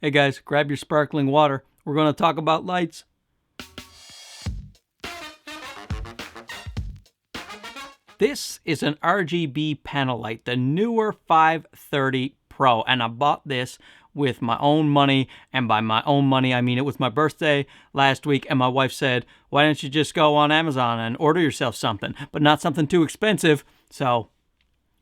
Hey guys, grab your sparkling water. We're going to talk about lights. This is an RGB panel light, the Neewer 530 Pro, and I bought this with my own money, and by my own money I mean it was my birthday last week, and my wife said, why don't you just go on Amazon and order yourself something, but not something too expensive. So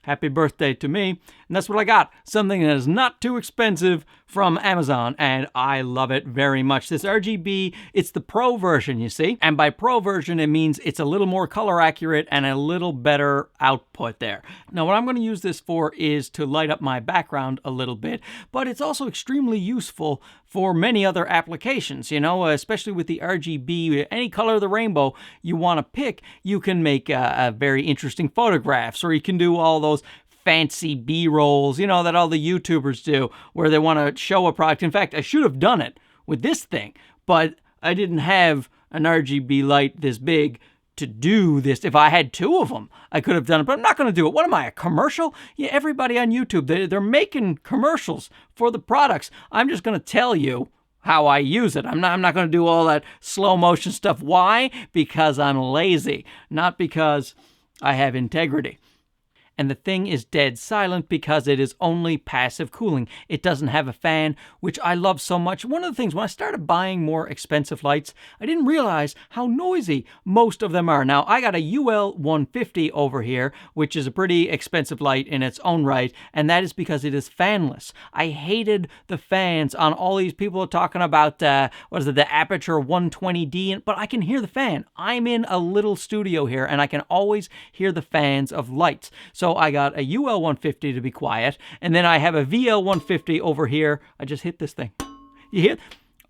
happy birthday to me. And that's what I got. Something that is not too expensive from Amazon. And I love it very much. This RGB, it's the Pro version, you see. And by Pro version, it means it's a little more color accurate and a little better output there. Now, what I'm going to use this for is to light up my background a little bit. But it's also extremely useful for many other applications, you know, especially with the RGB, any color of the rainbow you want to pick, you can make very interesting photographs, or you can do all those fancy B-rolls, you know, that all the YouTubers do, where they want to show a product. In fact, I should have done it with this thing, but I didn't have an RGB light this big to do this. If I had two of them, I could have done it, but I'm not going to do it. What am I, a commercial? Yeah, everybody on YouTube, they're making commercials for the products. I'm just going to tell you how I use it. I'm not going to do all that slow motion stuff. Why? Because I'm lazy, not because I have integrity. And the thing is dead silent because it is only passive cooling. It doesn't have a fan, which I love so much. One of the things, when I started buying more expensive lights, I didn't realize how noisy most of them are. Now, I got a UL 150 over here, which is a pretty expensive light in its own right, and that is because it is fanless. I hated the fans on all these people are talking about, the Aperture 120D, but I can hear the fan. I'm in a little studio here, and I can always hear the fans of lights. So I got a UL 150 to be quiet, and then I have a VL 150 over here. I just hit this thing. You hear?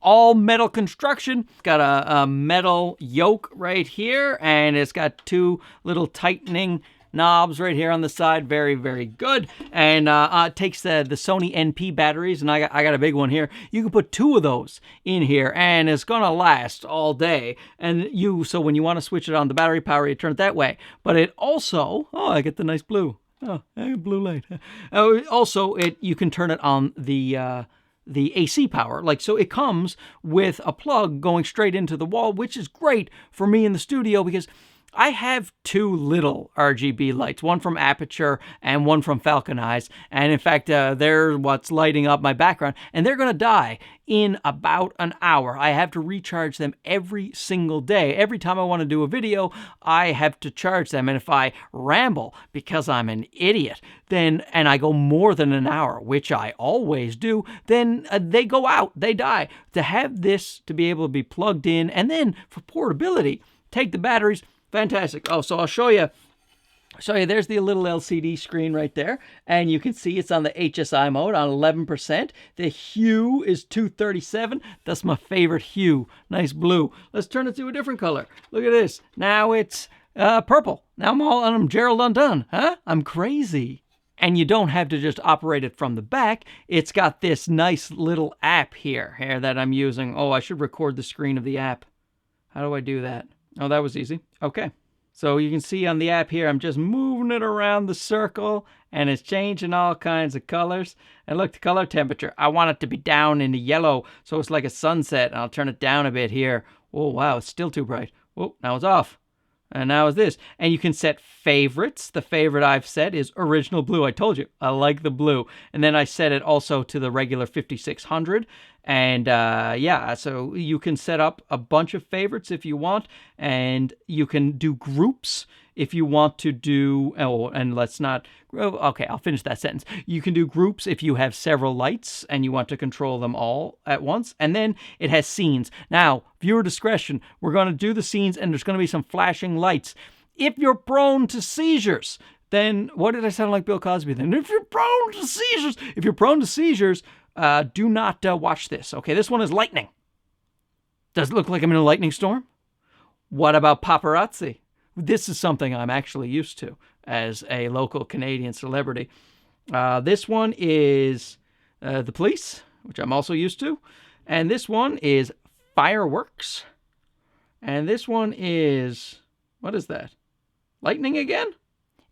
All metal construction. Got a metal yoke right here, and it's got two little tightening knobs right here on the side. Very, very good. And it takes the Sony NP batteries, and I got a big one here. You can put two of those in here, and it's gonna last all day. And so when you want to switch it on the battery power, you turn it that way. But it also, I get the nice blue. Oh, blue light. Also, you can turn it on the AC power. So it comes with a plug going straight into the wall, which is great for me in the studio because I have two little RGB lights, one from Aperture and one from Falcon Eyes. And in fact, they're what's lighting up my background, and they're going to die in about an hour. I have to recharge them every single day. Every time I want to do a video, I have to charge them. And if I ramble because I'm an idiot, and I go more than an hour, which I always do, then they go out, they die. To have this to be able to be plugged in, and then for portability, take the batteries. Fantastic. Oh, so I'll show you. There's the little LCD screen right there, and you can see it's on the HSI mode on 11%. The hue is 237. That's my favorite hue. Nice blue. Let's turn it to a different color. Look at this. Now it's purple. Now I'm Gerald Undone. Huh? I'm crazy. And you don't have to just operate it from the back. It's got this nice little app here that I'm using. Oh, I should record the screen of the app. How do I do that? Oh, that was easy. Okay. So you can see on the app here, I'm just moving it around the circle, and it's changing all kinds of colors. And look, the color temperature. I want it to be down in the yellow, so it's like a sunset. And I'll turn it down a bit here. Oh, wow, it's still too bright. Oh, now it's off. And now it's this. And you can set favorites. The favorite I've set is original blue. I told you, I like the blue. And then I set it also to the regular 5600. And so you can set up a bunch of favorites if you want. And you can do groups if you want to do, okay, I'll finish that sentence. You can do groups if you have several lights and you want to control them all at once. And then it has scenes. Now, viewer discretion, we're going to do the scenes, and there's going to be some flashing lights. If you're prone to seizures, then, what did I sound like Bill Cosby then? If you're prone to seizures, do not watch this. Okay, this one is lightning. Does it look like I'm in a lightning storm? What about paparazzi? This is something I'm actually used to as a local Canadian celebrity. This one is the police, which I'm also used to. And this one is fireworks. And this one is, what is that? Lightning again?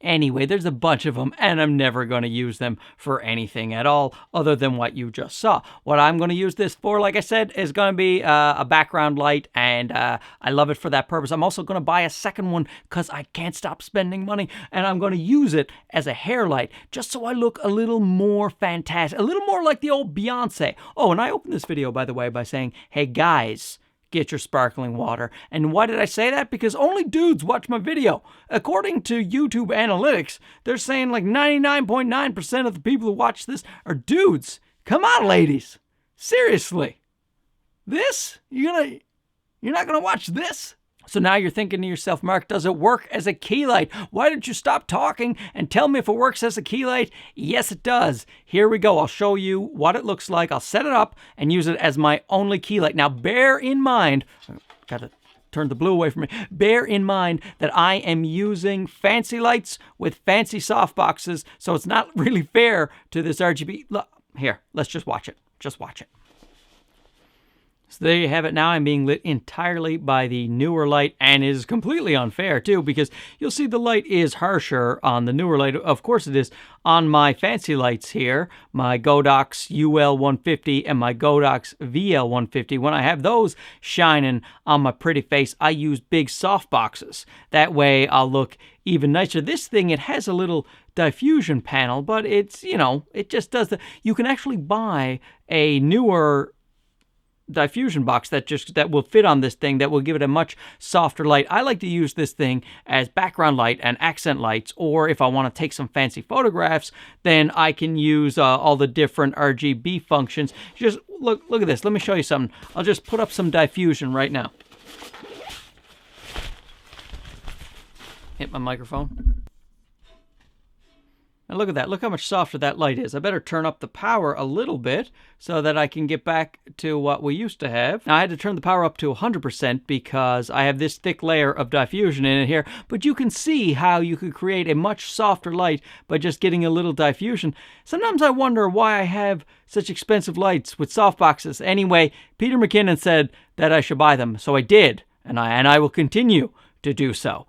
Anyway, there's a bunch of them, and I'm never going to use them for anything at all other than what you just saw. What I'm going to use this for, like I said, is going to be a background light, and I love it for that purpose. I'm also going to buy a second one because I can't stop spending money, and I'm going to use it as a hair light just so I look a little more fantastic, a little more like the old Beyonce. Oh, and I opened this video, by the way, by saying, hey, guys, get your sparkling water. And why did I say that? Because only dudes watch my video. According to YouTube analytics, they're saying like 99.9% of the people who watch this are dudes. Come on, ladies. Seriously. This? You're not gonna watch this? So now you're thinking to yourself, Mark, does it work as a key light? Why didn't you stop talking and tell me if it works as a key light? Yes, it does. Here we go. I'll show you what it looks like. I'll set it up and use it as my only key light. Now, bear in mind, got to turn the blue away from me. Bear in mind that I am using fancy lights with fancy softboxes, so it's not really fair to this RGB. Look, here, let's just watch it. Just watch it. So there you have it. Now I'm being lit entirely by the Neewer light, and it is completely unfair too, because you'll see the light is harsher on the Neewer light. Of course it is on my fancy lights here, my Godox UL150 and my Godox VL150. When I have those shining on my pretty face, I use big softboxes. That way I'll look even nicer. This thing, it has a little diffusion panel, but it's, you know, it just does the... You can actually buy a Neewer diffusion box that will fit on this thing, that will give it a much softer light. I like to use this thing as background light and accent lights, or if I want to take some fancy photographs, then I can use all the different RGB functions. Just look at this. Let me show you something. I'll just put up some diffusion right now. Hit my microphone. And look at that. Look how much softer that light is. I better turn up the power a little bit so that I can get back to what we used to have. Now, I had to turn the power up to 100% because I have this thick layer of diffusion in it here. But you can see how you could create a much softer light by just getting a little diffusion. Sometimes I wonder why I have such expensive lights with softboxes. Anyway, Peter McKinnon said that I should buy them, so I did. And I will continue to do so.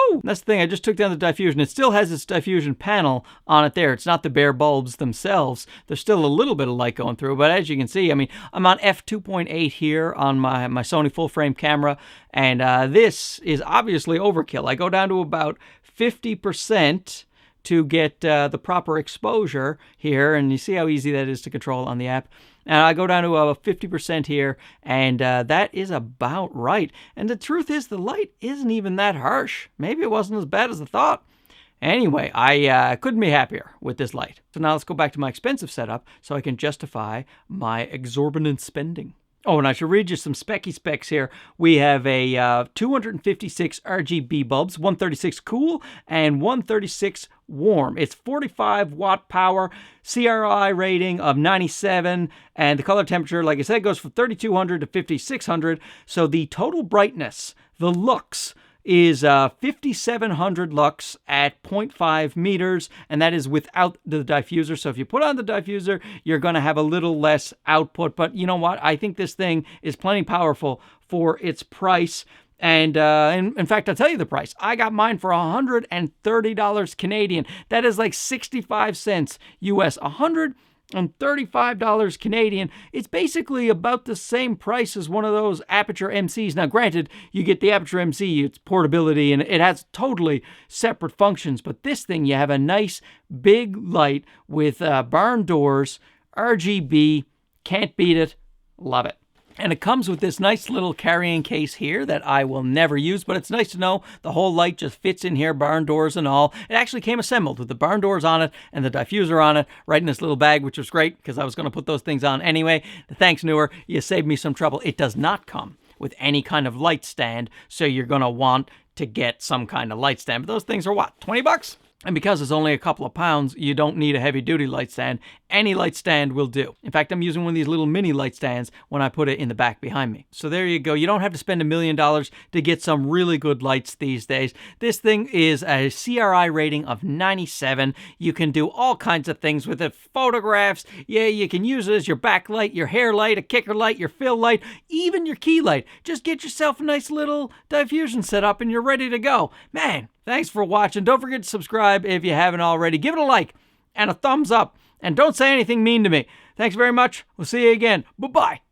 Woo! That's the thing, I just took down the diffusion. It still has its diffusion panel on it there. It's not the bare bulbs themselves. There's still a little bit of light going through, but as you can see, I mean, I'm on f2.8 here on my Sony full-frame camera, and this is obviously overkill. I go down to about 50% to get the proper exposure here, and you see how easy that is to control on the app. And I go down to 50% here, and that is about right. And the truth is, the light isn't even that harsh. Maybe it wasn't as bad as I thought. Anyway, I couldn't be happier with this light. So now let's go back to my expensive setup so I can justify my exorbitant spending. Oh, and I should read you some specky specs here. We have a 256 RGB bulbs, 136 cool and 136 warm. It's 45 watt power, CRI rating of 97, and the color temperature, like I said, goes from 3200 to 5600. So the total brightness, the lux, is 5700 lux at 0.5 meters, and that is without the diffuser. So if you put on the diffuser, you're going to have a little less output. But you know what? I think this thing is plenty powerful for its price. And in fact, I'll tell you the price. I got mine for $130 Canadian. That is like 65 cents US. $135 Canadian. It's basically about the same price as one of those Aperture MCs. Now, granted, you get the Aperture MC, it's portability, and it has totally separate functions. But this thing, you have a nice big light with barn doors, RGB, can't beat it, love it. And it comes with this nice little carrying case here that I will never use, but it's nice to know the whole light just fits in here, barn doors and all. It actually came assembled with the barn doors on it and the diffuser on it, right in this little bag, which was great because I was going to put those things on anyway. Thanks, Neewer. You saved me some trouble. It does not come with any kind of light stand, so you're going to want to get some kind of light stand. But those things are what, 20 bucks? And because it's only a couple of pounds, you don't need a heavy-duty light stand. Any light stand will do. In fact, I'm using one of these little mini light stands when I put it in the back behind me. So there you go. You don't have to spend $1 million to get some really good lights these days. This thing is a CRI rating of 97. You can do all kinds of things with it. Photographs. Yeah, you can use it as your backlight, your hair light, a kicker light, your fill light, even your key light. Just get yourself a nice little diffusion set up and you're ready to go. Man, Thanks for watching. Don't forget to subscribe if you haven't already. Give it a like and a thumbs up. And don't say anything mean to me. Thanks very much. We'll see you again. Bye-bye.